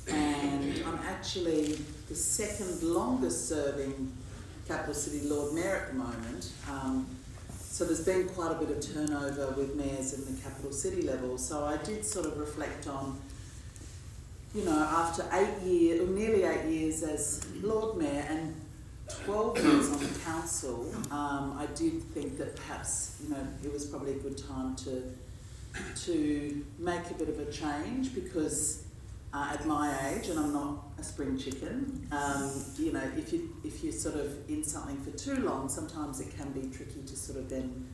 And I'm actually the second longest serving capital city Lord Mayor at the moment. So there's been quite a bit of turnover with mayors in the capital city level. So I did sort of reflect on, you know, after 8 years, or nearly 8 years as Lord Mayor and 12 years on the council, I did think that perhaps, you know, it was probably a good time to make a bit of a change, because at my age, and I'm not a spring chicken, you know, if you're sort of in something for too long, sometimes it can be tricky to sort of then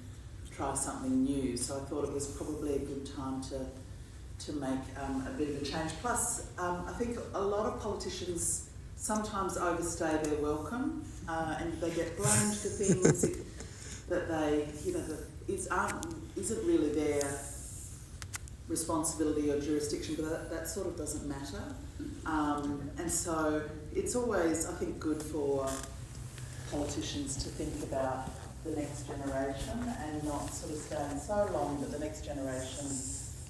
try something new. So I thought it was probably a good time to make a bit of a change. Plus, I think a lot of politicians sometimes overstay their welcome, and they get blamed for things that they, you know, that isn't really their responsibility or jurisdiction, but that sort of doesn't matter. And so it's always, I think, good for politicians to think about the next generation and not sort of staying so long that the next generation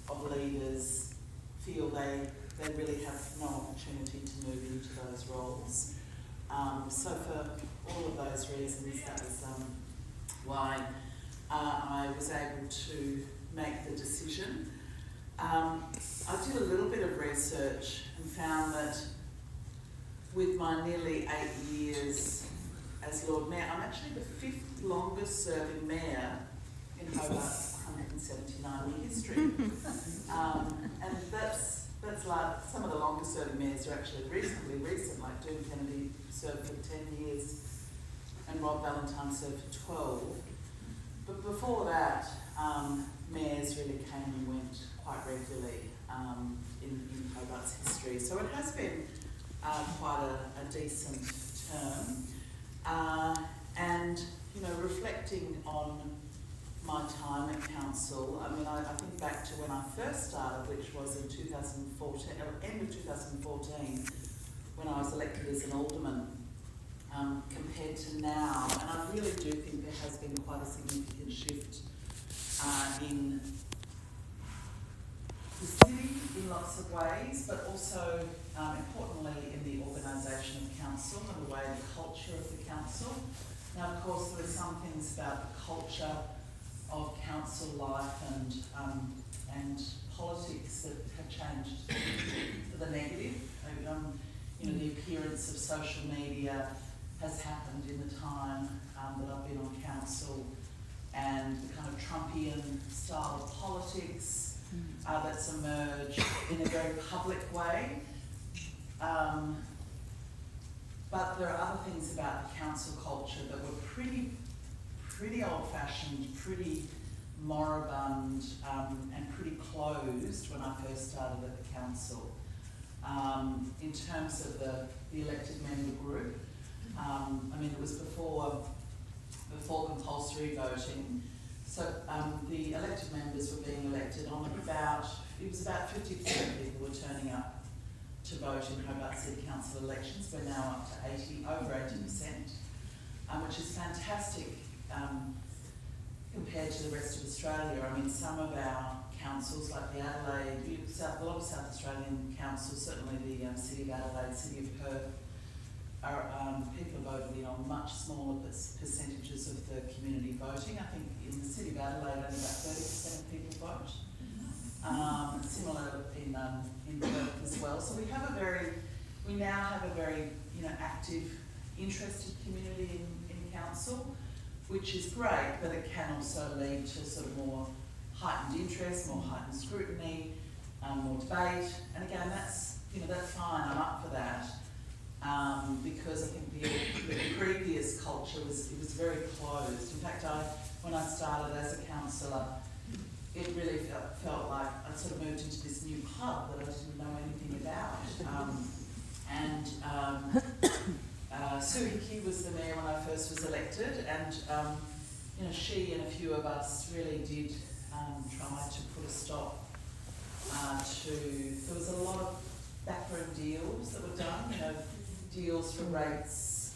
of leaders feel they really have no opportunity to move into those roles. So for all of those reasons, that was why I was able to make the decision. I did a little bit of research and found that with my nearly 8 years as Lord Mayor, I'm actually the 5th longest serving mayor in Hobart's 179-year history. And that's like, some of the longest serving mayors are actually reasonably recent, like Doom Kennedy served for 10 years and Rob Valentine served for 12. But before that, mayors really came and went quite regularly in Hobart's history. So it has been quite a decent term. And, you know, reflecting on my time at council, I mean, I think back to when I first started, which was in 2014, or end of 2014, when I was elected as an alderman, compared to now. And I really do think there has been quite a significant shift in the city in lots of ways, but also importantly in the organisation of council and the way the culture of the council. Now, of course, there are some things about the culture of council life and politics that have changed for the negative. You know, the appearance of social media has happened in the time that I've been on council, and the kind of Trumpian style of politics that's emerged in a very public way. But there are other things about the council culture that were pretty old-fashioned, pretty moribund, and pretty closed when I first started at the council. In terms of the elected member group, I mean, it was before compulsory voting, so the elected members were being elected on about 50% of people were turning up to vote in Hobart City Council elections. We're now up to over 80%, which is fantastic compared to the rest of Australia. I mean, some of our councils, like the Adelaide, a lot of South Australian councils, certainly the City of Adelaide, City of Perth, people are voted in on much smaller percentages of the community voting. I think in the City of Adelaide, only about 30% of people vote. Similar in Perth as well. So we now have a very active, interested community in council, which is great, but it can also lead to sort of more heightened interest, more heightened scrutiny, more debate. And again, that's fine. I'm up for that. Because I think the previous culture was very closed. In fact, when I started as a councillor, it really felt like I sort of moved into this new pub that I didn't know anything about. Sue Hickey was the mayor when I first was elected, and she and a few of us really did try to put a stop to. There was a lot of backroom deals that were done. Deals for rates,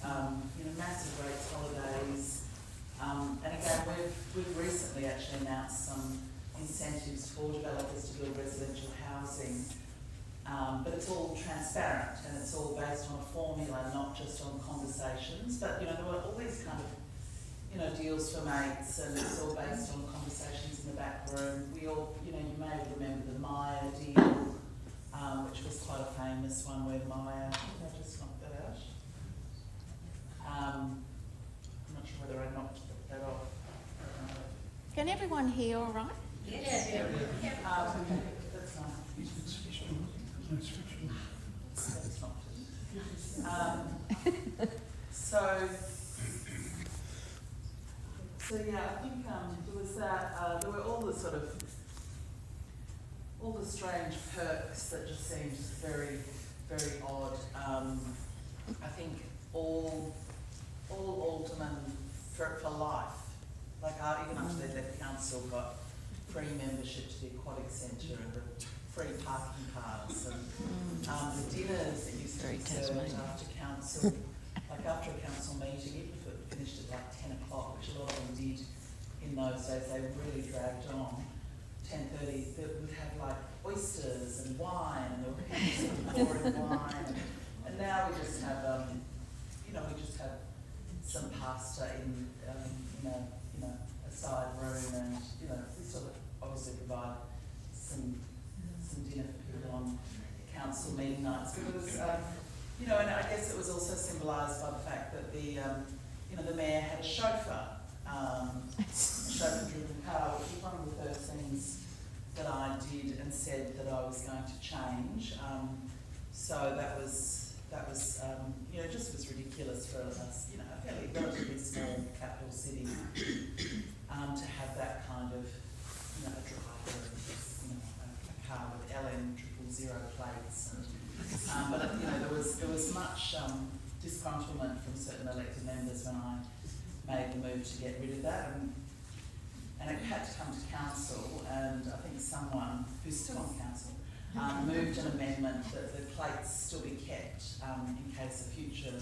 massive rates holidays, and again we've recently actually announced some incentives for developers to build residential housing but it's all transparent and it's all based on a formula, not just on conversations. But, you know, there were all these kind of, you know, deals for mates, and it's all based on conversations in the back room. We all, you know, you may remember the Maya deal, which was quite a famous one where Maya, did I just knock that out? I'm not sure whether I knocked that off. Can everyone hear all right? Yes. Okay, that's fine. That's not it. So yeah, I think there was that, there were all the sort of, all the strange perks that just seemed very, very odd. I think all aldermen for life, like even after they left council, got free membership to the aquatic centre and the free parking cards and the dinners that used to be served after council, like after a council meeting, even if it finished at like 10 o'clock, which a lot of them did in those days, they really dragged on. 10:30, they would have like oysters and wine, and there were people pouring wine. And now we just have, you know, we just have some pasta in a side room, and you know, we sort of obviously provide some dinner for people on council meeting nights. But it was, you know, and I guess it was also symbolised by the fact that the, you know, the mayor had a chauffeur, chauffeur-driven car, which was one of the first things that I did and said that I was going to change. So that was you know, just was ridiculous for us, you know, a fairly relatively small capital city, to have that kind of, you know, a driver, and, you know, a car with LN000 plates, and but you know, there was much disgruntlement from certain elected members when I made the move to get rid of that, and it had to come to council, and I think someone who's still on council moved an amendment that the plates still be kept in case a future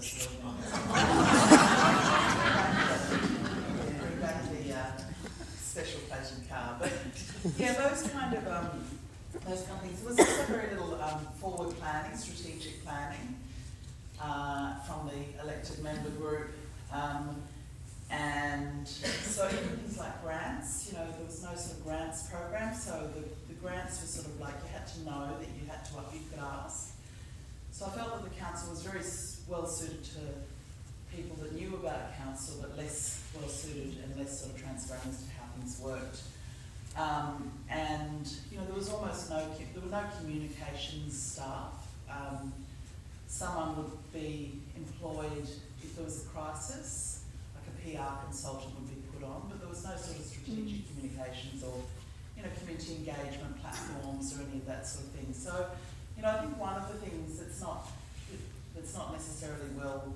bring back the special plated car. But yeah, those kind of things. There was also very little forward planning, strategic planning from the elected member group. And so even things like grants, you know, there was no sort of grants program, so the grants were sort of like, you had to know that you had to, you could ask. So I felt that the council was very well suited to people that knew about council, but less well suited and less sort of transparent as to how things worked. And you know, there was almost there were no communications staff. Someone would be employed if there was a crisis. PR consultant would be put on, but there was no sort of strategic communications or, you know, community engagement platforms or any of that sort of thing. So, you know, I think one of the things that's not necessarily well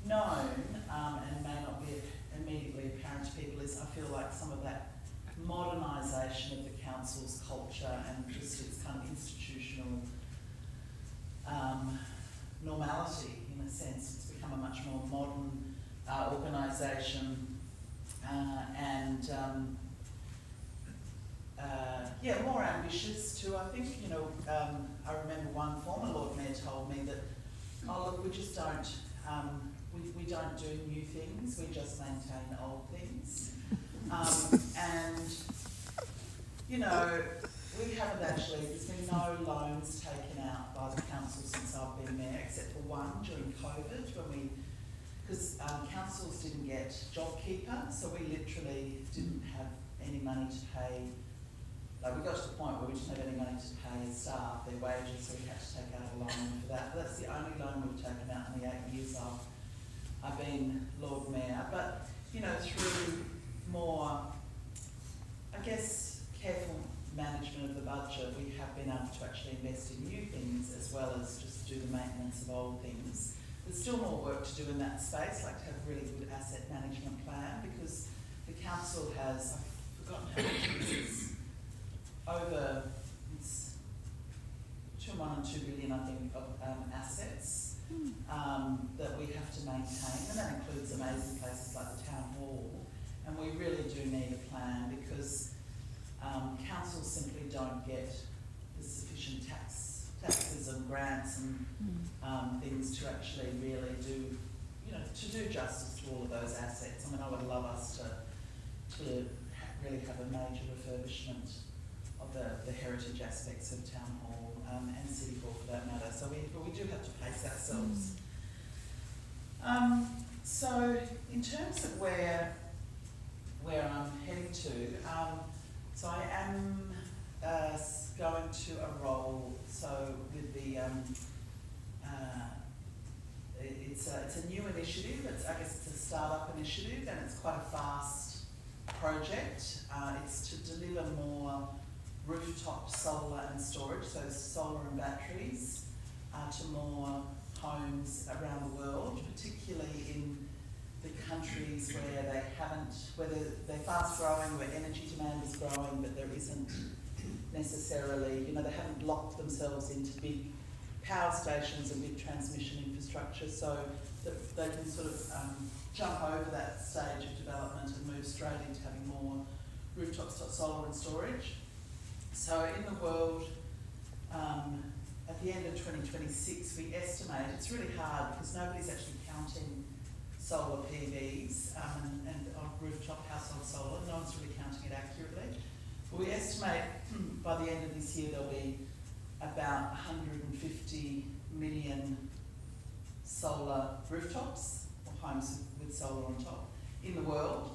known and may not be immediately apparent to people is I feel like some of that modernisation of the council's culture and just its kind of institutional normality, in a sense. It's become a much more modern organisation and yeah, more ambitious too. I think, you know, I remember one former Lord Mayor told me that, oh look, we just don't, we don't do new things, we just maintain old things. And, you know, we haven't actually, there's been no loans taken out by the council since I've been mayor, except for one during COVID when because councils didn't get JobKeeper, so we literally didn't have any money to pay. Like we got to the point where we didn't have any money to pay staff their wages, so we had to take out a loan for that. But that's the only loan we've taken out in the 8 years I've been Lord Mayor. But you know, through more, I guess, careful management of the budget, we have been able to actually invest in new things as well as just do the maintenance of old things. There's still more work to do in that space, like to have a really good asset management plan, because the council has, I've forgotten how much it is, over, it's between 1 and 2 billion, I think, of assets that we have to maintain, and that includes amazing places like the town hall, and we really do need a plan because councils simply don't get the sufficient taxes and grants and things to actually really do, to do justice to all of those assets. I mean, I would love us to really have a major refurbishment of the heritage aspects of Town Hall and City Hall for that matter. So we do have to pace ourselves. So in terms of where I'm heading to, so I am going to a role, so with the, it's a new initiative. I guess it's a startup initiative, and it's quite a fast project. It's to deliver more rooftop solar and storage, so solar and batteries, to more homes around the world, particularly in the countries where they're fast growing, where energy demand is growing, but there isn't necessarily, they haven't locked themselves into big power stations and big transmission infrastructure, so that they can sort of jump over that stage of development and move straight into having more rooftop solar and storage. So in the world, at the end of 2026, we estimate, it's really hard because nobody's actually counting solar PVs and rooftop household solar. No one's really counting it accurately. But we estimate by the end of this year there'll be about 150 million solar rooftops or homes with solar on top in the world.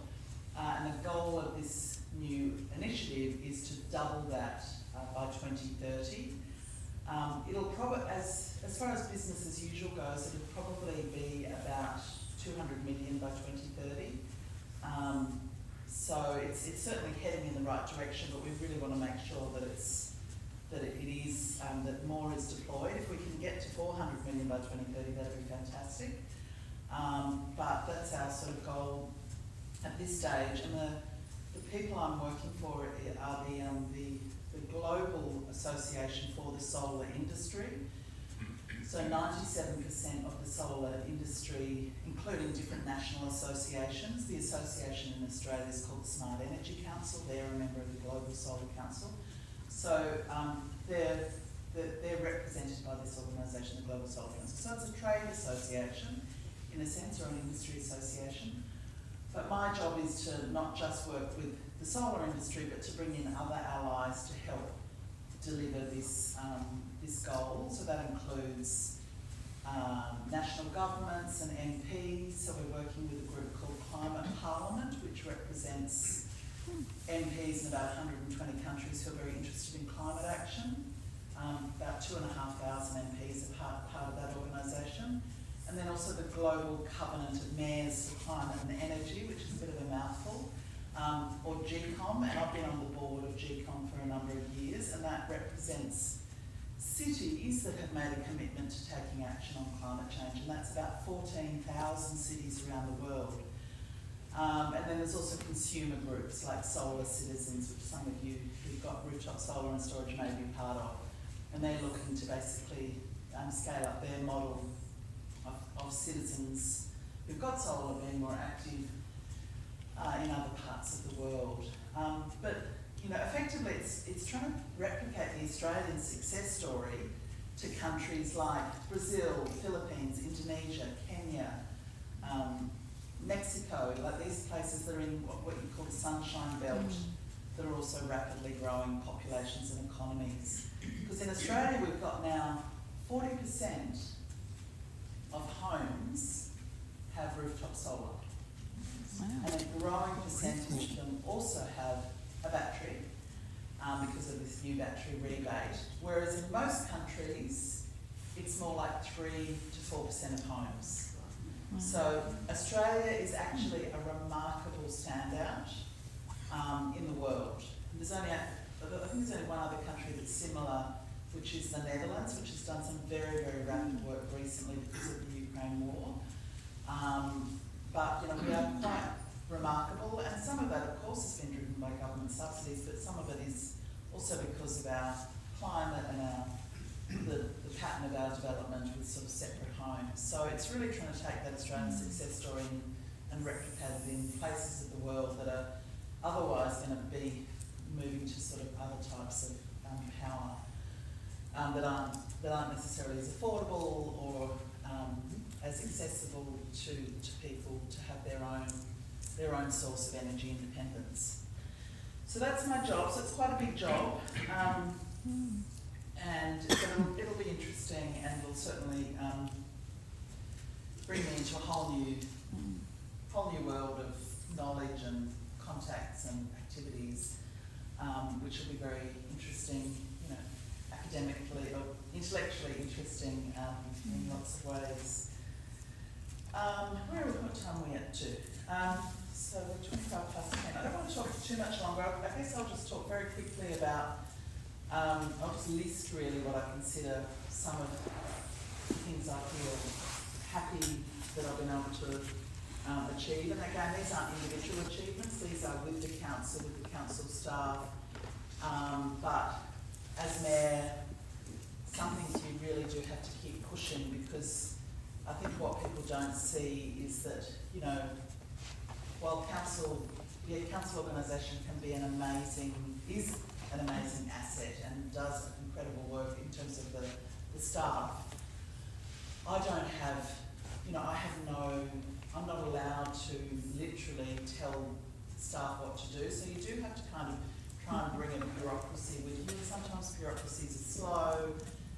And the goal of this new initiative is to double that by 2030. It'll probably, as far as business as usual goes, it'll probably be about 200 million by 2030. So it's certainly heading in the right direction, but we really want to make sure that that more is deployed. If we can get to 400 million by 2030, that'd be fantastic. But that's our sort of goal at this stage. And the people I'm working for are the Global Association for the Solar Industry. So 97% of the solar industry, including different national associations. The association in Australia is called the Smart Energy Council. They're a member of the Global Solar Council. So they're represented by this organisation, the Global Solar Council. So it's a trade association, in a sense, or an industry association. But my job is to not just work with the solar industry, but to bring in other allies to help deliver this goal. So that includes national governments and MPs. So we're working with a group called Climate Parliament, which represents MPs in about 120 countries who are very interested in climate action. About 2,500 MPs are part of that organisation. And then also the Global Covenant of Mayors for Climate and Energy, which is a bit of a mouthful, or GCOM, and I've been on the board of GCOM for a number of years, and that represents cities that have made a commitment to taking action on climate change, and that's about 14,000 cities around the world. And then there's also consumer groups like Solar Citizens, which some of you who've got rooftop solar and storage may be part of, and they're looking to basically scale up their model of citizens who've got solar being more active in other parts of the world. But effectively it's trying to replicate the Australian success story to countries like Brazil, Philippines, Indonesia, Kenya, Mexico, like these places that are in what you call the Sunshine Belt, that are also rapidly growing populations and economies. Because in Australia we've got now 40% of homes have rooftop solar. Wow. And a growing percentage of them also have a battery because of this new battery rebate, whereas in most countries it's more like 3 to 4% of homes. Wow. So Australia is actually a remarkable standout in the world. There's only, I think there's only one other country that's similar, which is the Netherlands, which has done some very, very rapid work recently because of the Ukraine war. But we are quite remarkable, and some of that, of course, has been driven by government subsidies, but some of it is also because of our climate and the pattern of our development with sort of separate homes. So it's really trying to take that Australian success story and replicate it in places of the world that are otherwise going to be moving to sort of other types of power. that aren't necessarily as affordable or as accessible to people to have their own source of energy independence. So that's my job. So it's quite a big job, and it'll be interesting, and will certainly bring me into a whole new world of knowledge and contacts and activities, which will be very interesting, academically or intellectually interesting in lots of ways. What time are we at to? So we're 25 past 10. I don't want to talk too much longer. I guess I'll just talk very quickly about, I'll just list really what I consider some of the things I feel happy that I've been able to achieve. And again, these aren't individual achievements, these are with the council staff. But as Mayor, some things you really do have to keep pushing, because I think what people don't see is that, while council organisation can be is an amazing asset and does incredible work in terms of the staff, I don't have, I'm not allowed to literally tell staff what to do, so you do have to kind of try and bring a bureaucracy with you. Sometimes bureaucracies are slow,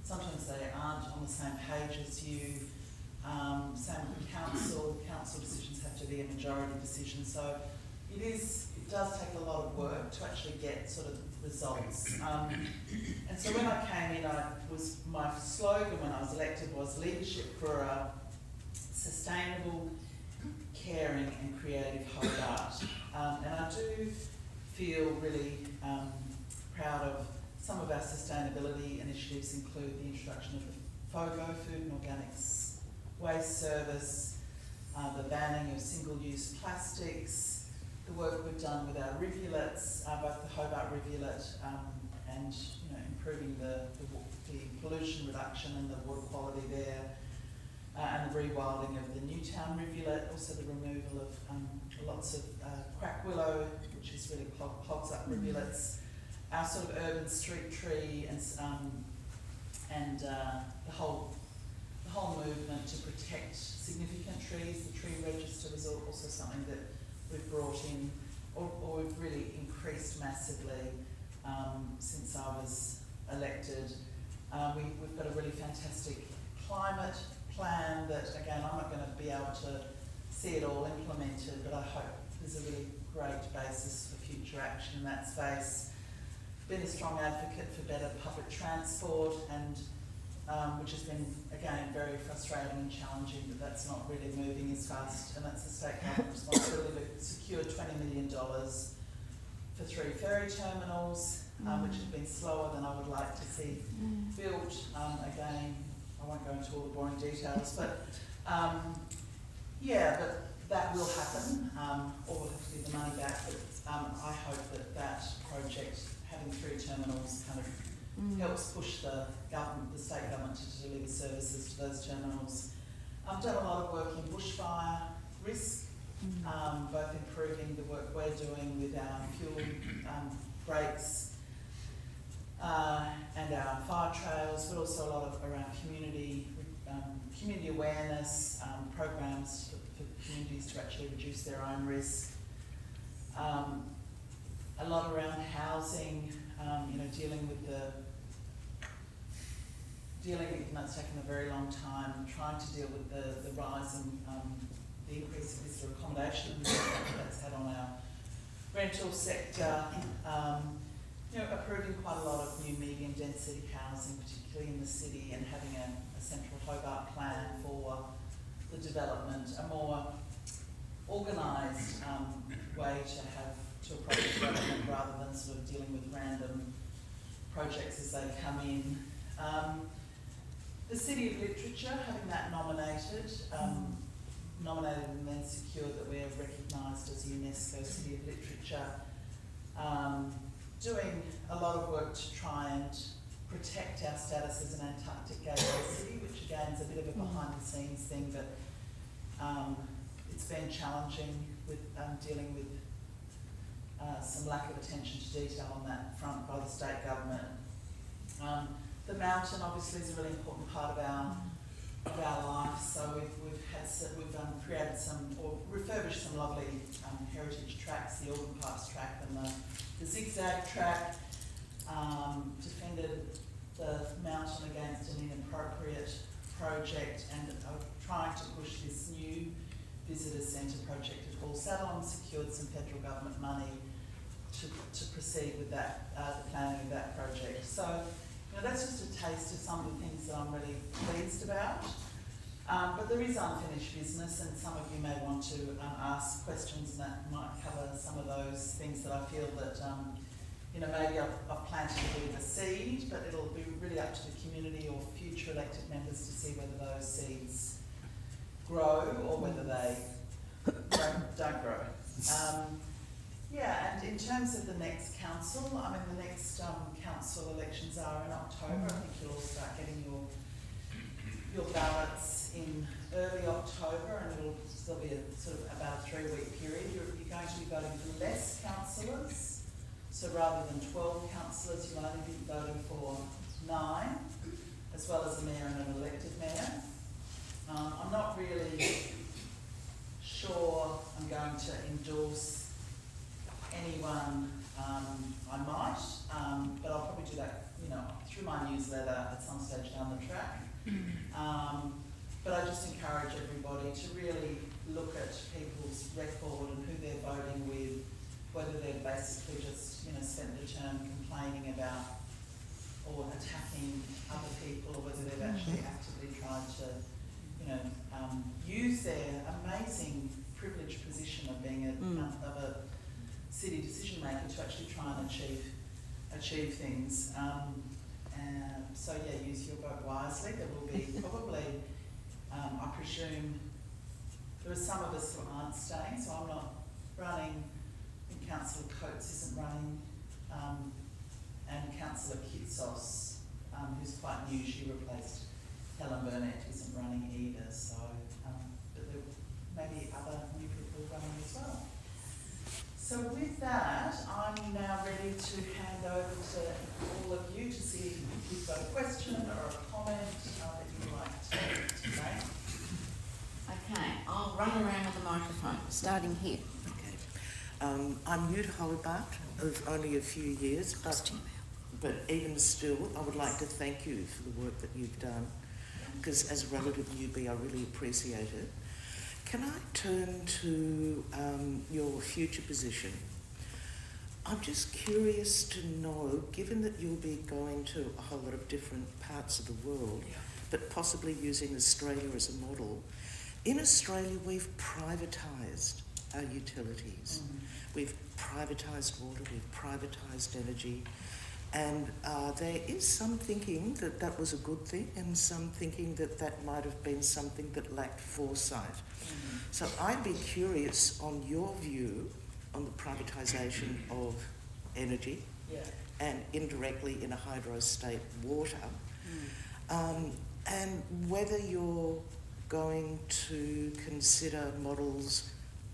sometimes they aren't on the same page as you. Same with council decisions have to be a majority decision, so it does take a lot of work to actually get sort of results. And so when I came in, my slogan when I was elected was leadership for a sustainable, caring and creative Hobart. And I do feel really proud of some of our sustainability initiatives. Include the introduction of the FOGO, Food and Organics Waste Service, the banning of single-use plastics, the work we've done with our rivulets, both the Hobart rivulet and improving the pollution reduction and the water quality there, and the rewilding of the Newtown rivulet, also the removal of lots of crack willow, which is really clogs up rivulets, our sort of urban street tree, and the whole movement to protect significant trees. The tree register was also something that we've brought in, or we've really increased massively since I was elected. We've got a really fantastic climate plan that, again, I'm not going to be able to see it all implemented, but I hope there's a really great basis for future action in that space. Been a strong advocate for better public transport, and which has been, again, very frustrating and challenging, but that's not really moving as fast, and that's the state government responsibility. We've secured $20 million for 3 ferry terminals, which have been slower than I would like to see built. Again, I won't go into all the boring details, but but that will happen, or we'll have to give the money back, but I hope that project, having 3 terminals, kind of helps push the state government to deliver services to those terminals. I've done a lot of work in bushfire risk, both improving the work we're doing with our fuel breaks and our fire trails, but also a lot of around community awareness, programs for communities to actually reduce their own risk. A lot around housing, that's taken a very long time, trying to deal with the rise in the increase in visitor accommodation that's had on our rental sector. Approving quite a lot of new medium density housing, particularly in the city, and having a central Hobart plan for the development, a more organised way to approach development rather than sort of dealing with random projects as they come in. The City of Literature, having that nominated and then secured that we're recognised as UNESCO City of Literature. Doing a lot of work to try and protect our status as an Antarctic gateway city, which again is a bit of a behind the scenes thing, but it's been challenging with dealing with some lack of attention to detail on that front by the state government. the mountain obviously is a really important part of our life. So we've created some or refurbished some lovely heritage tracks, the Organ Parks track and the zigzag track. Defended the mountain against an inappropriate project and are trying to push this new visitor centre project at Hall Saddle, secured some federal government money to proceed with that, the planning of that project. So, that's just a taste of some of the things that I'm really pleased about. But there is unfinished business, and some of you may want to ask questions, and that might cover some of those things that I feel that maybe I've planted a bit of a seed, but it'll be really up to the community or future elected members to see whether those seeds grow or whether they don't grow. And in terms of the next council, the next council elections are in October. I think you'll all start getting your ballots in early October, and there'll be about a 3-week period. You're going to be voting for less councillors. So rather than 12 councillors, you'll only be voting for 9, as well as a mayor and an elected mayor. I'm not really sure I'm going to endorse anyone. I might, but I'll probably do that, through my newsletter at some stage down the track. But I just encourage everybody to really look at people's record and who they're voting with, whether they're basically just, spent the term complaining about or attacking other people, or whether they've actually actively tried to, use their amazing privileged position of being a city decision maker to actually try and achieve things. Use your vote wisely. There will be probably, I presume, there are some of us who aren't staying, so I'm not running. I think Councillor Coates isn't running, and Councillor Kitsos, who's quite new, she replaced Helen Burnett, isn't running either, so, but there may be other new people running as well. So with that, I'm now ready to hand over to all of you to see if you've got a question or a comment that you'd like to make. Okay, I'll run around with the microphone, starting here. Okay. I'm new to Hobart of only a few years, but even still, I would like to thank you for the work that you've done, because as a relative newbie, I really appreciate it. Can I turn to your future position? I'm just curious to know, given that you'll be going to a whole lot of different parts of the world, but possibly using Australia as a model, in Australia we've privatised our utilities. We've privatised water, we've privatised energy, and there is some thinking that that was a good thing, and some thinking that that might have been something that lacked foresight. So I'd be curious on your view on the privatisation of energy and indirectly in a hydro state water, and whether you're going to consider models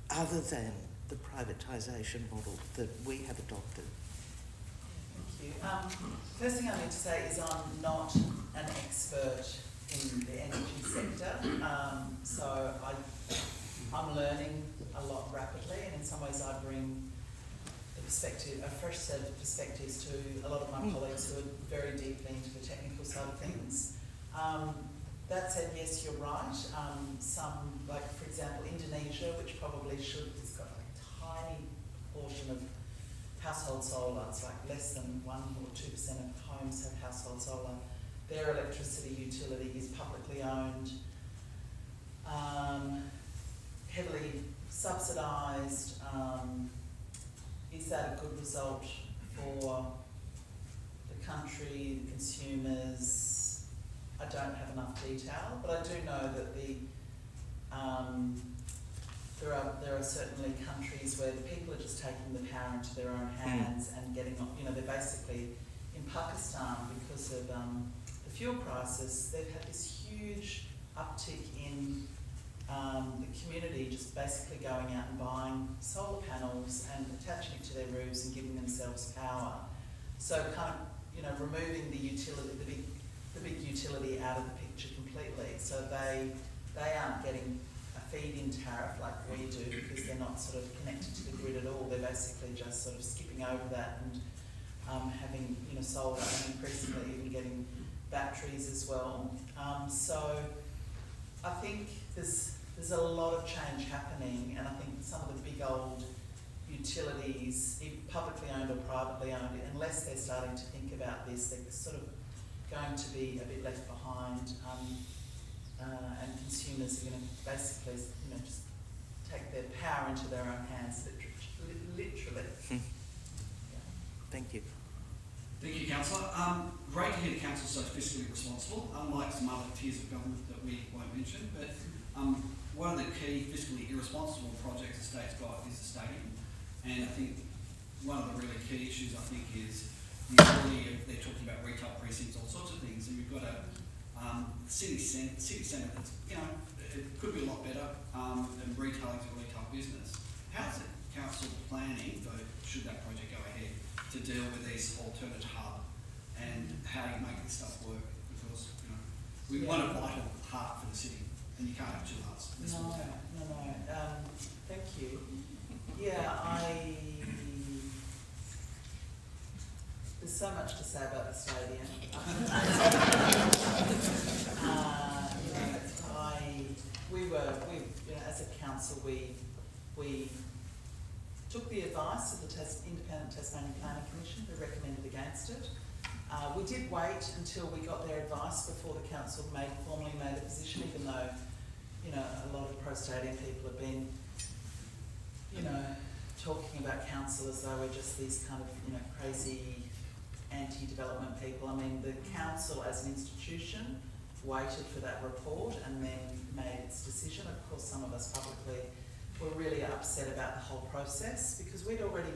other than the privatisation model that we have adopted. Thank you. First thing I need to say is I'm not an expert in the energy sector, so I'm learning a lot rapidly, and in some ways I bring a fresh set of perspectives to a lot of my colleagues who are very deeply into the technical side of things. That said, yes, you're right. Some, like for example, Indonesia, which probably it's got a tiny portion of household solar. It's like less than 1 or 2% of homes have household solar. Their electricity utility is publicly owned, heavily subsidised. Is that a good result for the country, the consumers? I don't have enough detail, but I do know that there are certainly countries where the people are just taking the power into their own hands and getting, they're basically in Pakistan because of the fuel crisis. They've had this huge uptick in the community just basically going out and buying solar panels and attaching it to their roofs and giving themselves power. So kind of, removing the utility, the big the big utility out of the picture completely. So they aren't getting a feed-in tariff like we do because they're not sort of connected to the grid at all. They're basically just sort of skipping over that and having, you know, solar and increasingly even getting batteries as well. So I think there's a lot of change happening, and I think some of the big old utilities, either publicly owned or privately owned, unless they're starting to think about this, they're sort of going to be a bit left behind, and consumers are going to basically, you know, just take their power into their own hands, literally. Yeah. Thank you. Thank you, Councillor. Great to hear the council so fiscally responsible, unlike some other tiers of government that we won't mention. But one of the key fiscally irresponsible projects the state's got is the stadium. And I think one of the really key issues, I think, is the ability of, they're talking about retail precincts, all sorts of things, and we've got a city centre that's, you know, it could be a lot better, and retail is a retail business. How's the council planning, for, should that project go ahead, to deal with this alternate hub, and how you make this stuff work? Because, you know, we want a vital heart for the city, and you can't have two hearts. No. Thank you. Yeah, there's so much to say about the stadium. As a council, we took the advice of the Independent Tasmanian Planning Commission, who recommended against it. We did wait until we got their advice before the council formally made a position, even though, you know, a lot of pro-stadium people have been, you know, talking about council as though we're just these kind of, you know, crazy anti-development people. I mean, the council as an institution waited for that report and then made its decision. Of course, some of us publicly were really upset about the whole process because we'd already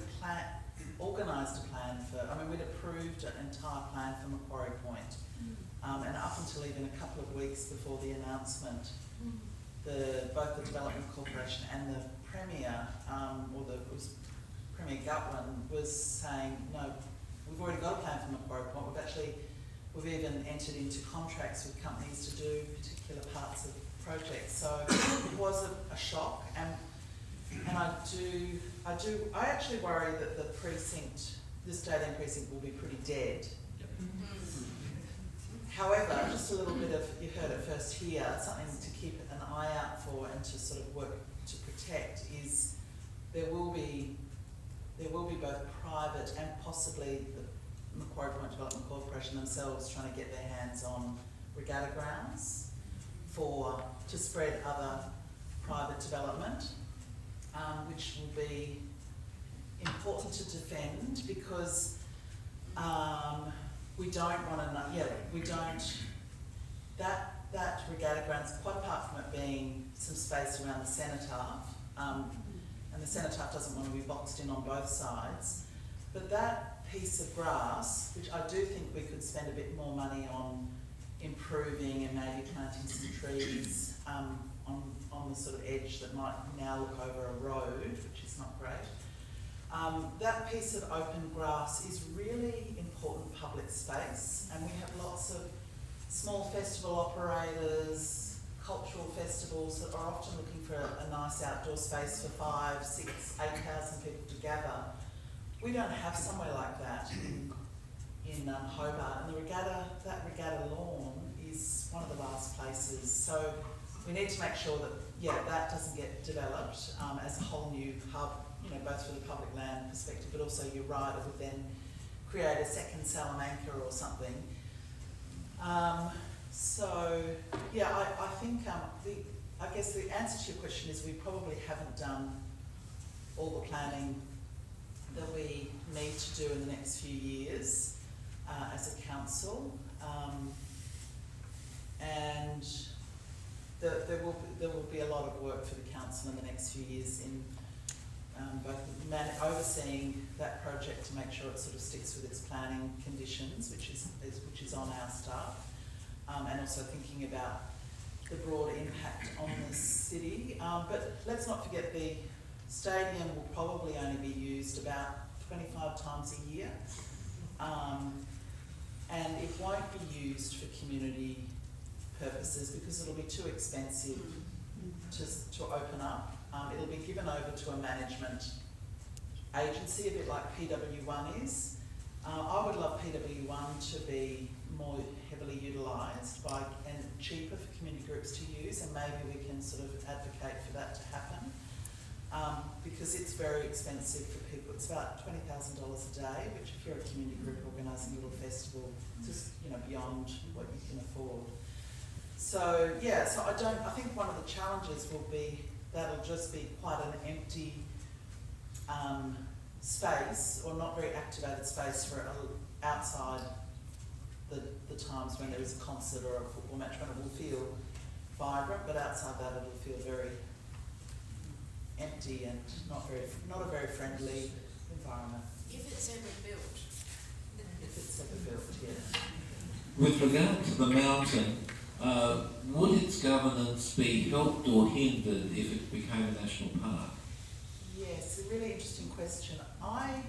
organised a plan for, we'd approved an entire plan for Macquarie Point. And up until even a couple of weeks before the announcement, both the Development Corporation and the Premier, Premier Gutwin, was saying, no, we've already got a plan for Macquarie Point. We've even entered into contracts with companies to do particular parts of projects. So it was a shock, and I actually worry that the stadium precinct will be pretty dead. However, just a little bit of, you heard it first here, something to keep an eye out for and to sort of work to protect is there will be both private and possibly the Macquarie Point Development Corporation themselves trying to get their hands on regatta grounds to spread other private development, which will be important to defend because we don't want to, that regatta grounds, quite apart from it being some space around the cenotaph, and the cenotaph doesn't want to be boxed in on both sides, but that piece of grass, which I do think we could spend a bit more money on improving and maybe planting some trees on the sort of edge that might now look over a road, which is not great. That piece of open grass is really important public space, and we have lots of small festival operators, cultural festivals that are often looking for a nice outdoor space for 5, 6, 8,000 people to gather. We don't have somewhere like that in Hobart, and that regatta lawn is one of the last places. So we need to make sure that that doesn't get developed as a whole new hub, you know, both for the public land perspective, but also you're right, it would then create a second Salamanca or something. I think I guess the answer to your question is we probably haven't done all the planning that we need to do in the next few years as a council, and there will be a lot of work for the council in the next few years in both overseeing that project to make sure it sort of sticks with its planning conditions, which is on our staff, and also thinking about the broader impact on the city. But let's not forget the stadium will probably only be used about 25 times a year. and it won't be used for community purposes because it'll be too expensive to open up. It'll be given over to a management agency, a bit like PW1 is. I would love PW1 to be more heavily utilised and cheaper for community groups to use, and maybe we can sort of advocate for that to happen. Because it's very expensive for people. It's about $20,000 a day, which if you're a community group organising a little festival, just beyond what you can afford. So yeah, so I think one of the challenges will be that'll just be quite an empty space, or not very activated space for outside the times when there is a concert or a football match, when it will feel vibrant, but outside that it'll feel very empty and not a very friendly environment. If it's ever built. If it's ever built, yeah. With regard to the mountain, would its governance be helped or hindered if it became a national park? Yes, a really interesting question. I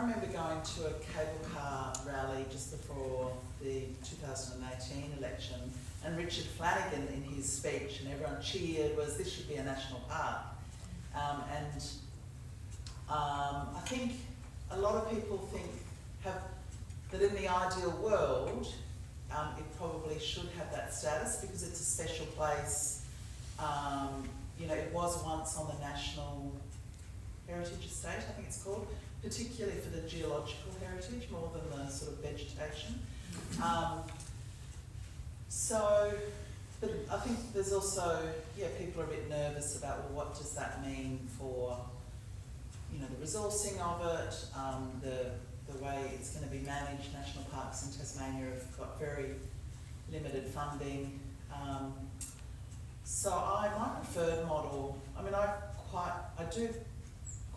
remember going to a cable car rally just before the 2018 election, and Richard Flanagan in his speech, and everyone cheered, was this should be a national park. I think a lot of people that in the ideal world, it probably should have that status because it's a special place. It was once on the National Heritage Estate, I think it's called, particularly for the geological heritage more than the sort of vegetation. But I think there's also, people are a bit nervous about, well, what does that mean for, the resourcing of it, the way it's going to be managed. National parks in Tasmania have got very limited funding. So my preferred model, I do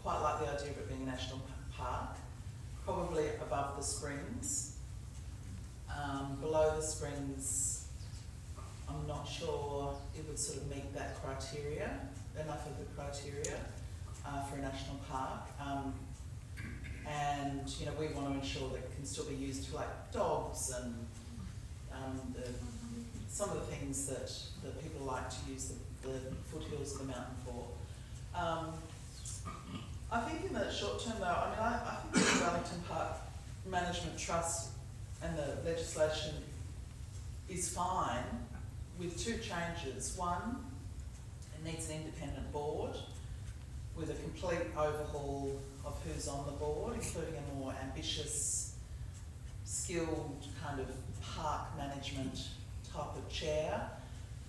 quite like the idea of it being a national park, probably above the springs. Below the springs, I'm not sure it would sort of meet that criteria, enough of the criteria for a national park. We want to ensure that it can still be used for dogs and some of the things that people like to use the foothills of the mountain for. I think in the short term though, I think the Wellington Park Management Trust and the legislation is fine with two changes. One, it needs an independent board with a complete overhaul of who's on the board, including a more ambitious, skilled kind of park management type of chair,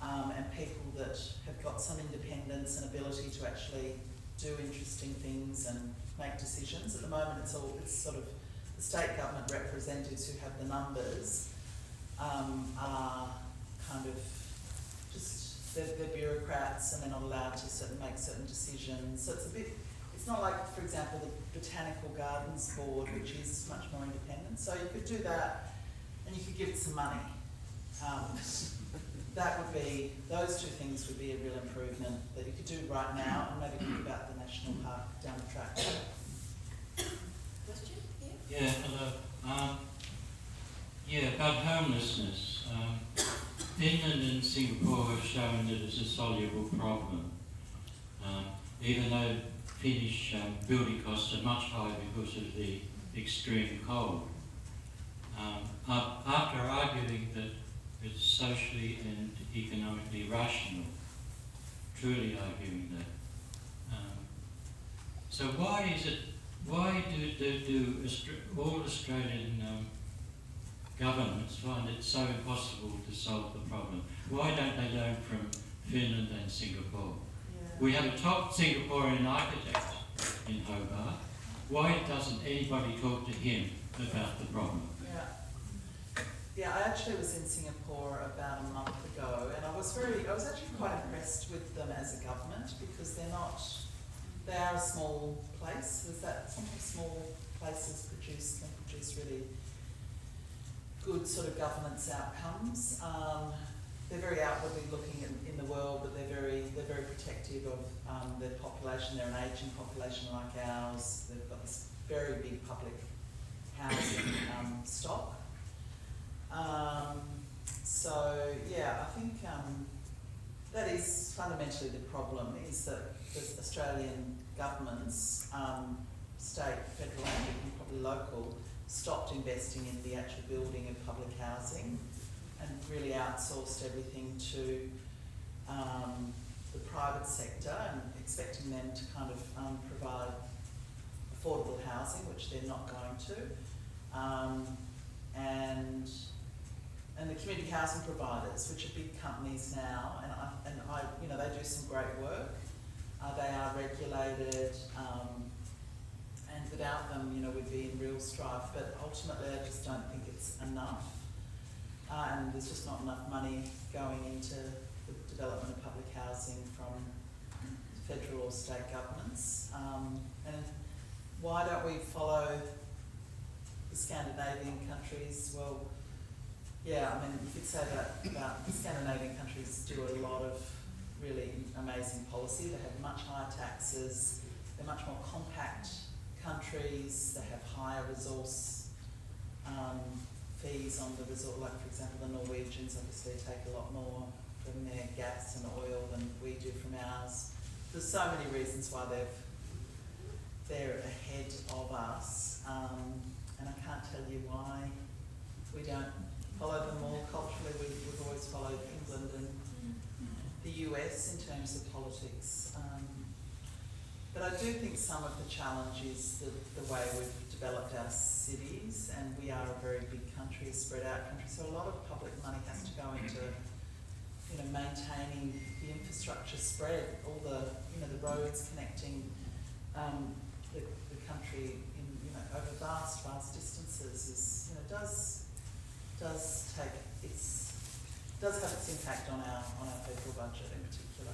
and people that have got some independence and ability to actually do interesting things and make decisions. At the moment it's sort of the state government representatives who have the numbers are kind of just, they're bureaucrats and they're not allowed to make certain decisions. So it's not like, for example, the Botanical Gardens Board, which is much more independent. So you could do that and you could give it some money. Those two things would be a real improvement that you could do right now, and maybe think about the national park down the track. Question? Yeah, hello. About homelessness. Finland and Singapore have shown that it's a soluble problem. Even though Finnish building costs are much higher because of the extreme cold. After arguing that it's socially and economically rational, truly arguing that. So why do all Australian governments find it so impossible to solve the problem? Why don't they learn from Finland and Singapore? Yeah. We have a top Singaporean architect in Hobart. Why doesn't anybody talk to him about the problem? Yeah, I actually was in Singapore about a month ago, and I was actually quite impressed with them as a government because they are a small place. Sometimes small places can produce really good sort of governance outcomes. They're very outwardly looking in the world, but they're very protective of their population. They're an ageing population like ours. They've got this very big public housing stock. So yeah, I think that is fundamentally the problem, is that the Australian governments, state, federal and even probably local, stopped investing in the actual building of public housing and really outsourced everything to the private sector, and expecting them to kind of provide affordable housing, which they're not going to, and the community housing providers, which are big companies now, and I you know, they do some great work. They are regulated, and without them, you know, we'd be in real strife. But ultimately, I just don't think it's enough, and there's just not enough money going into the development of public housing from federal or state governments. And why don't we follow the Scandinavian countries? Well, yeah, I mean, you could say that about the Scandinavian countries do a lot of really amazing policy. They have much higher taxes, they're much more compact countries, they have higher resource fees on the resort. Like, for example, the Norwegians obviously take a lot more from their gas and oil than we do from ours. There's so many reasons why they're ahead of us, and I can't tell you why we don't follow them more culturally. We've always followed England and the US in terms of politics. But I do think some of the challenge is the way we've developed our cities, and we are a very big country, a spread out country, so a lot of public money has to go into, you know, maintaining the infrastructure spread, all the, you know, the roads connecting the country in, you know, over vast distances is, you know, does have its impact on our federal budget in particular.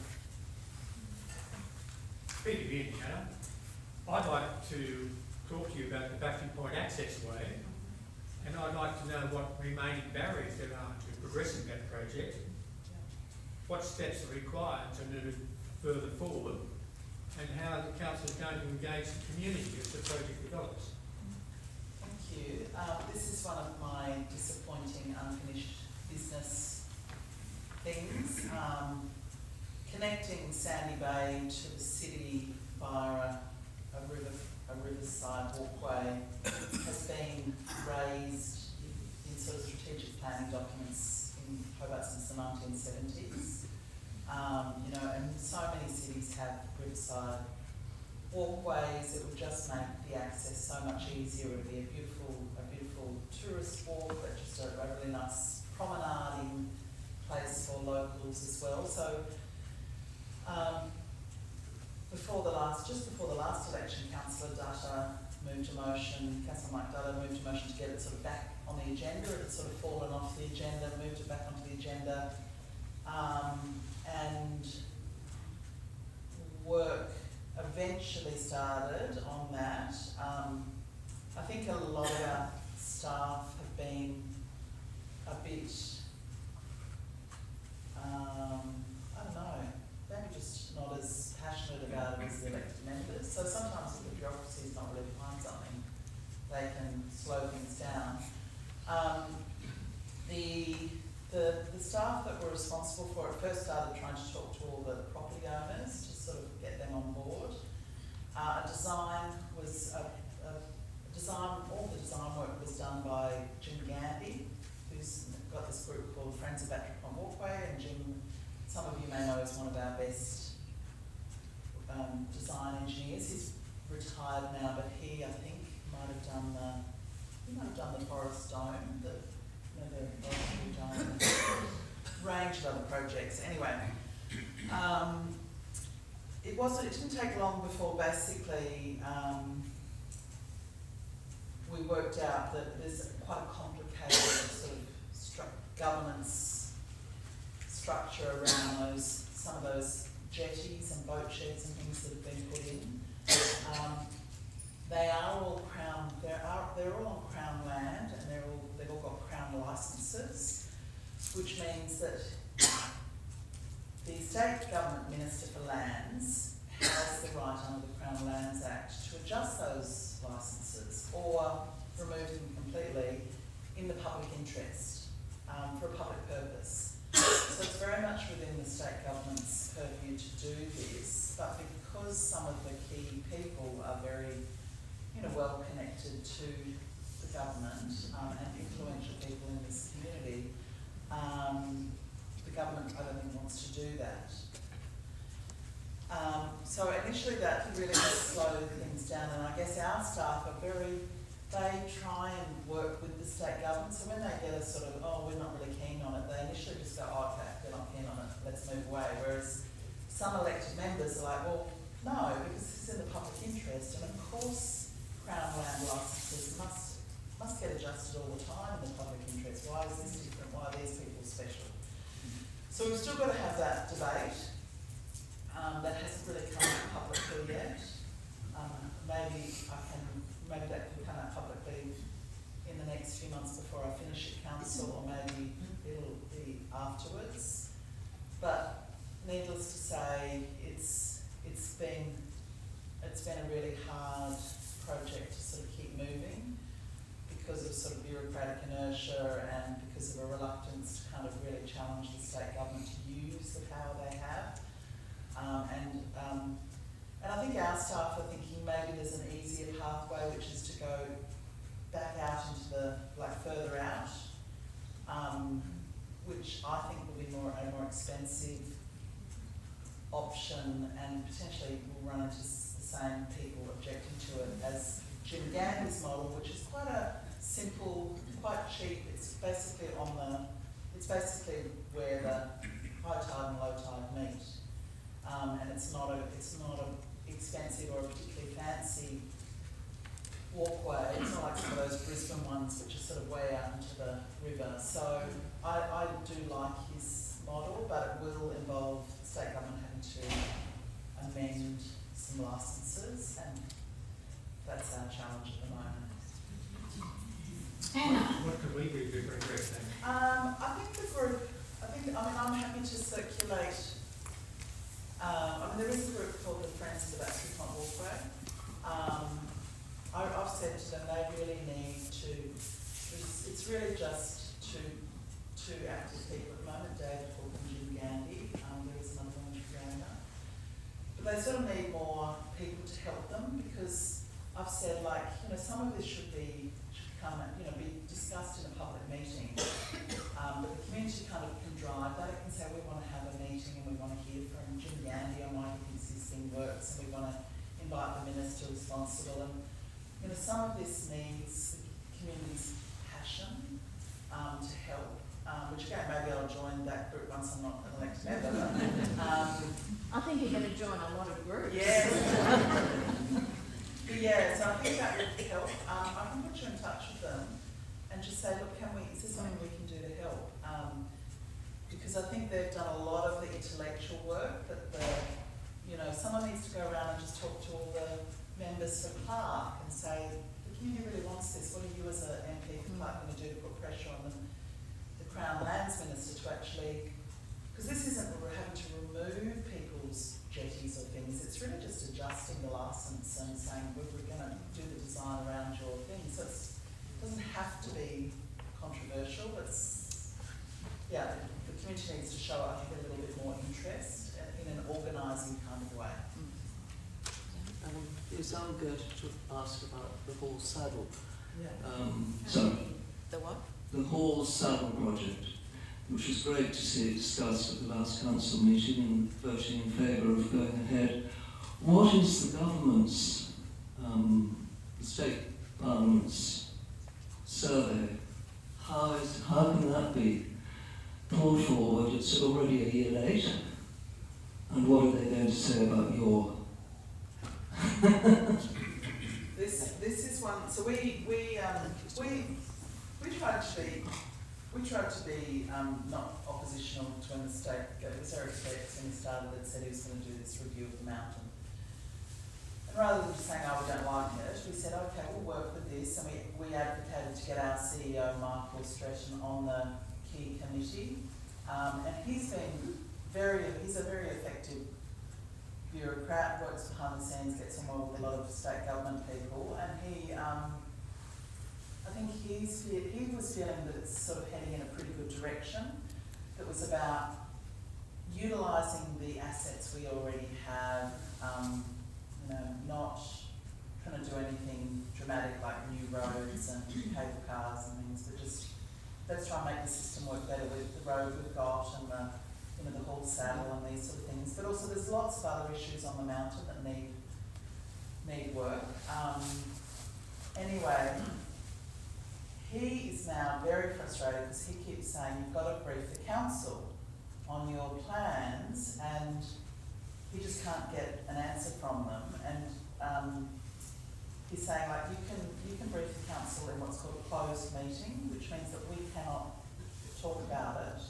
Speaking of Indiana, I'd like to talk to you about the Battery Point Access Way, and I'd like to know what remaining barriers there are to progressing that project, what steps are required to move further forward, and how the council is going to engage the community as the project develops. Thank you. This is one of my disappointing unfinished business things. Connecting Sandy Bay to the city via a riverside walkway has been raised in sort of strategic planning documents in Hobart since the 1970s. You know, and so many cities have riverside walkways. It would just make the access so much easier. It would be a beautiful tourist walk, but just a really nice promenading place for locals as well. So just before the last election, Councillor Dutta moved a motion, Councillor Mike Dutta moved a motion to get it sort of back on the agenda. It had sort of fallen off the agenda, moved it back onto the agenda, and work eventually started on that. I think a lot of our staff have been a bit, I don't know, maybe just not as passionate about it as the elected members. So sometimes if the bureaucracy is not really behind something, they can slow things down. The staff that were responsible for it first started trying to talk to all the property owners to sort of get them on board. All the design work was done by Jim Gandy, who's got this group called Friends of Battery Point Walkway, and Jim, some of you may know, is one of our best design engineers. He's retired now, but he, I think, might have done the Forest Dome, the Forestry Dome, and a range of other projects. Anyway, it didn't take long before basically we worked out that there's quite a complicated sort of governance structure around some of those jetties and boat sheds and things that have been put in. They're all on Crown land, and they've all got Crown licences, which means that the State Government Minister for Lands has the right under the Crown Lands Act to adjust those licences or remove them completely in the public interest. for a public purpose. So it's very much within the state government's purview to do this, but because some of the key people are very, well connected to the government and influential people in this community, the government, I don't think, wants to do that. So initially that really has slowed things down, and I guess our staff are they try and work with the state government, so when they get a sort of, oh, we're not really keen on it, they initially just go, oh, okay, they're not keen on it, let's move away. Whereas some elected members are like, well, no, because this is in the public interest, and of course Crown land licences must get adjusted all the time in the public interest. Why is this different? Why are these people special? So we've still got to have that debate. That hasn't really come out publicly yet. Maybe that can come out publicly in the next few months before I finish at council, or maybe it'll be afterwards. But needless to say, it's been a really hard project to sort of keep moving because of sort of bureaucratic inertia and because of a reluctance to kind of really challenge the state government to use the power they have. And I think our staff are thinking maybe there's an easier pathway, which is to go back out into the, further out, which I think will be a more expensive option, and potentially will run into the same people objecting to it as Jim Gandy's model, which is quite a simple, quite cheap. It's basically where the high tide and low tide meet. And it's not a expensive or a particularly fancy walkway. It's not like some of those Brisbane ones which are sort of way out into the river. So I do like his model, but it will involve the state government having to amend some licences, and that's our challenge at the moment. Hannah? What can we do to progress that? I'm happy to circulate. There is a group called the Friends of the Battery Pond Walkway. I've said to them they really need to, it's really just two active people at the moment, David Hawke and Jim Gandy. There is another one, Fiona. But they sort of need more people to help them, because I've said, some of this should be discussed in a public meeting. But the community kind of can drive that. It can say, we want to have a meeting and we want to hear from Jim Gandy on why he thinks this thing works, and we want to invite the minister responsible. And some of this needs the community's passion to help. Which again, maybe I'll join that group once I'm not an elected member. I think you're going to join a lot of groups. Yes. So I think that would help. I can put you in touch with them and just say, look, is there something we can do to help? Because I think they've done a lot of the intellectual work, but someone needs to go around and just talk to all the members for Clark and say, the community really wants this. What are you as an MP for Clark going to do to put pressure on the Crown Lands Minister to actually, because this isn't having to remove people's jetties or things, it's really just adjusting the licence and saying, we're going to do the design around your thing. So it doesn't have to be controversial, but the community needs to show, I think, a little bit more interest in an organising kind of way. Yes, I'm going to ask about the Hall Saddle. So, The what? The Hall Saddle project, which was great to see it discussed at the last council meeting and voting in favour of going ahead. What is the government's, the state parliament's survey? How can that be pulled forward? It's already a year late. And what are they going to say about your? This is one. So we tried to be not oppositional to when the state. It was Eric Speaks when he started that said he was going to do this review of the mountain. And rather than just saying, oh, we don't like it, we said, okay, we'll work with this, and we advocated to get our CEO Michael Stretton on the key committee, and he's a very effective bureaucrat, works behind the scenes, gets on well with a lot of state government people, and I think he was feeling that it's sort of heading in a pretty good direction. It was about utilising the assets we already have, not trying to do anything dramatic like new roads and cable cars and things, but just let's try and make the system work better with the road we've got and the haul saddle and these sort of things. But also there's lots of other issues on the mountain that need work. Anyway, he is now very frustrated because he keeps saying you've got to brief the council on your plans, and he just can't get an answer from them. And he's saying like you can brief the council in what's called a closed meeting, which means that we cannot talk about it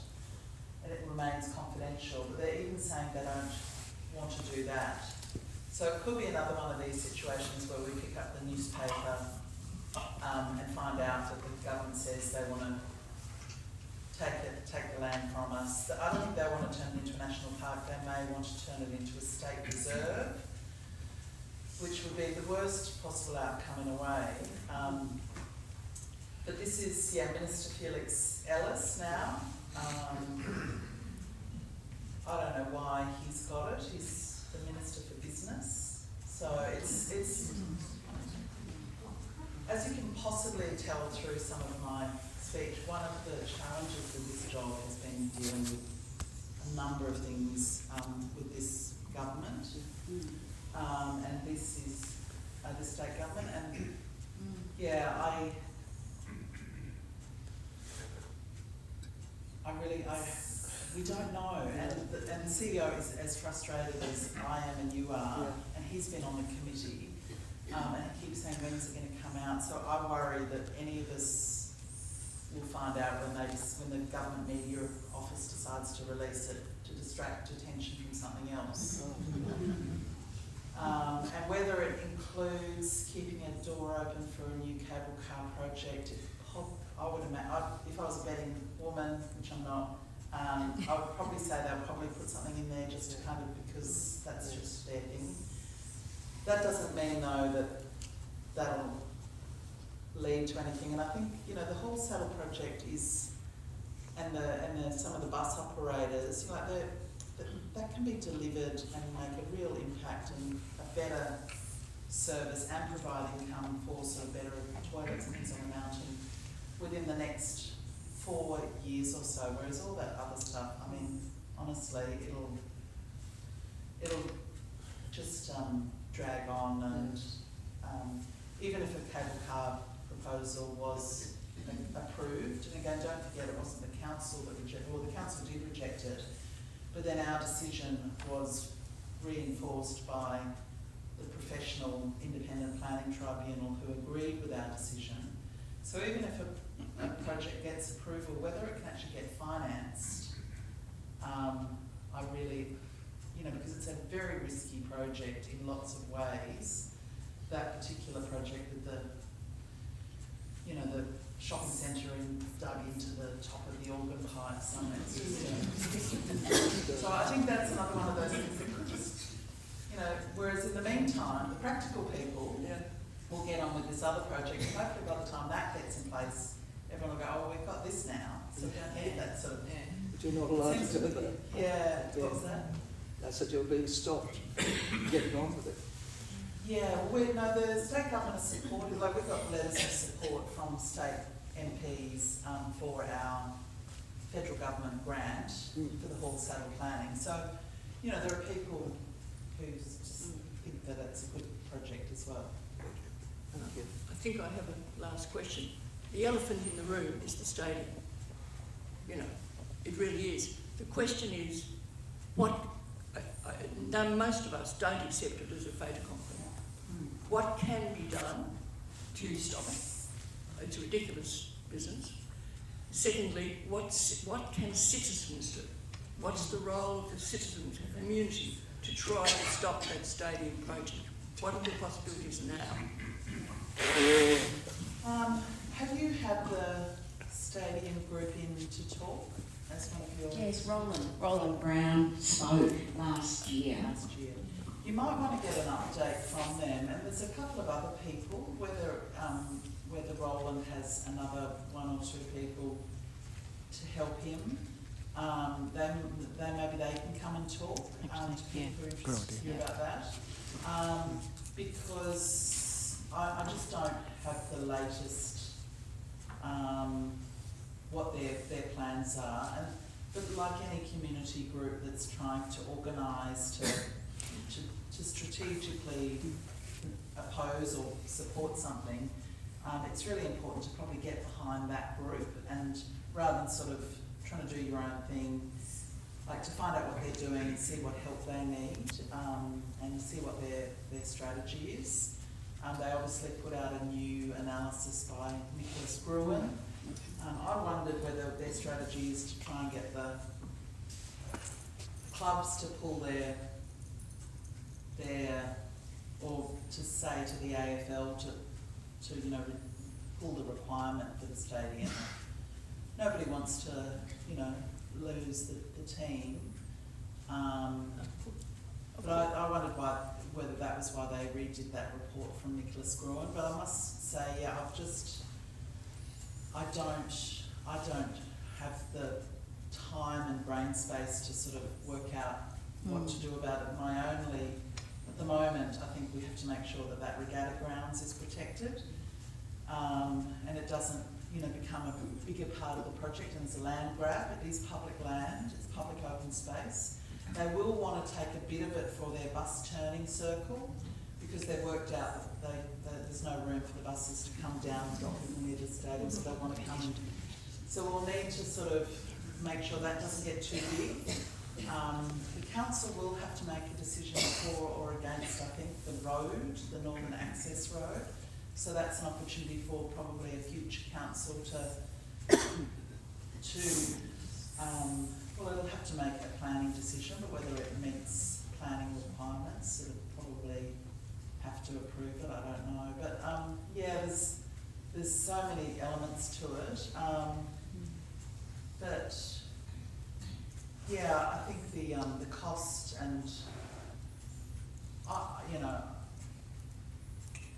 and it remains confidential. But they're even saying they don't want to do that. So it could be another one of these situations where we pick up the newspaper and find out that the government says they want to take the land from us. I don't think they want to turn it into a national park. They may want to turn it into a state reserve, which would be the worst possible outcome in a way. But this is, Minister Felix Ellis now. I don't know why he's got it. He's the Minister for Business. So it's as you can possibly tell through some of my speech, one of the challenges with this job has been dealing with a number of things with this government. And this is the state government, and we don't know, and the CEO is as frustrated as I am and you are, and he's been on the committee, and he keeps saying when's it going to come out. So I worry that any of us will find out when the government media office decides to release it to distract attention from something else. And whether it includes keeping a door open for a new cable car project, I would imagine, if I was a betting woman, which I'm not, I would probably say they'll probably put something in there just to kind of, because that's just their thing. That doesn't mean though that that'll lead to anything. And I think, the whole saddle project is, and some of the bus operators, that can be delivered and make a real impact and a better service and provide income for sort of better toilets and things on the mountain within the next 4 years or so, whereas all that other stuff, I mean, honestly, it'll just drag on, and even if a cable car proposal was approved, and again, don't forget it wasn't the council that rejected, well, the council did reject it, but then our decision was reinforced by the professional independent planning tribunal who agreed with our decision. So even if a project gets approval, whether it can actually get financed, I really, because it's a very risky project in lots of ways, that particular project with the shopping centre dug into the top of the organ pipes. So I think that's another one of those things that could just, whereas in the meantime, the practical people will get on with this other project. And hopefully by the time that gets in place, everyone will go, oh, we've got this now. So we don't need that sort of thing. But you're not allowed to do that. Yeah, what's that? I said you're being stopped getting on with it. Yeah, the state government has supported, we've got letters of support from state MPs for our federal government grant for the haul saddle planning. So, there are people who just think that it's a good project as well. Thank you. I think I have a last question. The elephant in the room is the stadium. It really is. The question is, most of us don't accept it as a fait accompli. What can be done to stop it? It's a ridiculous business. Secondly, what can citizens do? What's the role of the citizens and community to try and stop that stadium project? What are the possibilities now? Have you had the stadium group in to talk as one of your... Yes, Roland Brown spoke last year. You might want to get an update from them, and there's a couple of other people, whether whether Roland has another one or two people to help him. Maybe they can come and talk to people who are interested to hear about that. Because I just don't have the latest what their plans are. But like any community group that's trying to organise to strategically oppose or support something, it's really important to probably get behind that group, and rather than sort of trying to do your own thing, like to find out what they're doing and see what help they need, and see what their strategy is. They obviously put out a new analysis by Nicholas Gruen. I wondered whether their strategy is to try and get the clubs to pull their or to say to the AFL to pull the requirement for the stadium. Nobody wants to, lose the team. But I wondered whether that was why they redid that report from Nicholas Gruen. But I must say, yeah, I don't have the time and brain space to sort of work out what to do about it. At the moment, I think we have to make sure that regatta grounds is protected, and it doesn't, become a bigger part of the project. And it's a land grab. It is public land. It's public open space. They will want to take a bit of it for their bus turning circle, because they've worked out that there's no room for the buses to come down and drop people near the stadium, so they want to come. So we'll need to sort of make sure that doesn't get too big. The council will have to make a decision for or against, I think, the road, the Northern Access Road. So that's an opportunity for probably a future council well, it'll have to make a planning decision, but whether it meets planning requirements, it'll probably have to approve it, I don't know. But yeah, there's so many elements to it. But yeah, I think the cost and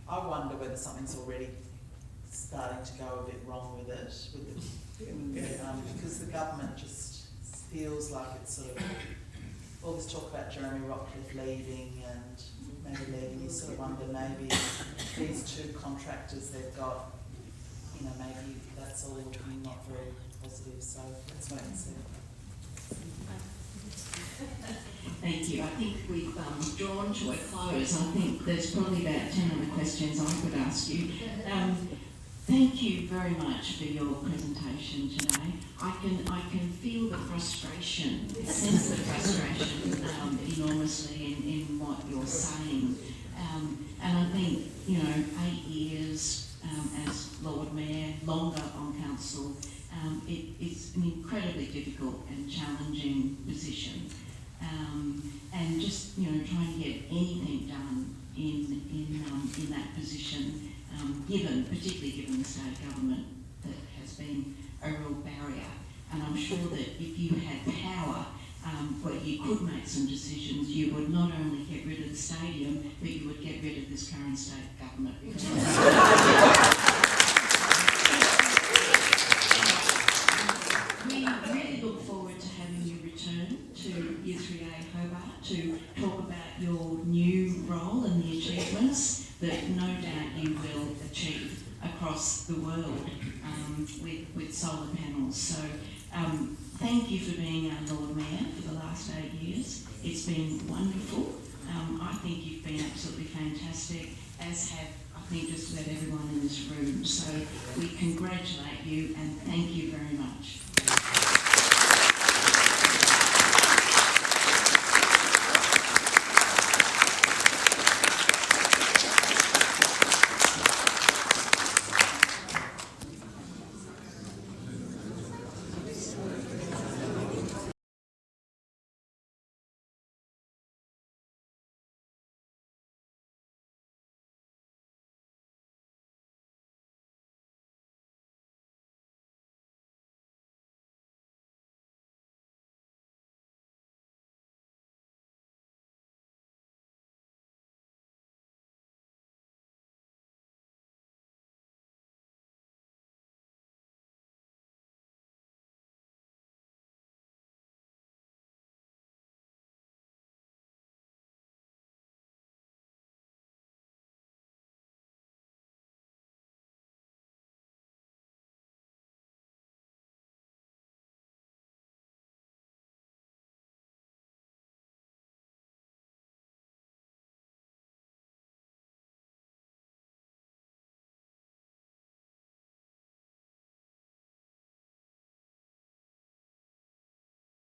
I wonder whether something's already starting to go a bit wrong with it, because the government just feels like it's sort of all this talk about Jeremy Rockcliffe leaving and maybe leaving. You sort of wonder maybe these two contractors they've got, maybe that's all looking not very positive. So let's wait and see. Thank you. I think we've drawn to a close. I think there's probably about 10 other questions I could ask you. Thank you very much for your presentation today. I can feel the frustration, sense the frustration enormously in what you're saying. And I think, 8 years as Lord Mayor, longer on council, it's an incredibly difficult and challenging position. And just, trying to get anything done in that position, particularly given the state government, that has been a real barrier. And I'm sure that if you had power where you could make some decisions, you would not only get rid of the stadium, but you would get rid of this current state government. We really look forward to having you return to Year 3A Hobart to talk about your new role and the achievements that no doubt you will achieve across the world with solar panels. So thank you for being our Lord Mayor for the last 8 years. It's been wonderful. I think you've been absolutely fantastic, as have, I think, just about everyone in this room. So we congratulate you and thank you very much.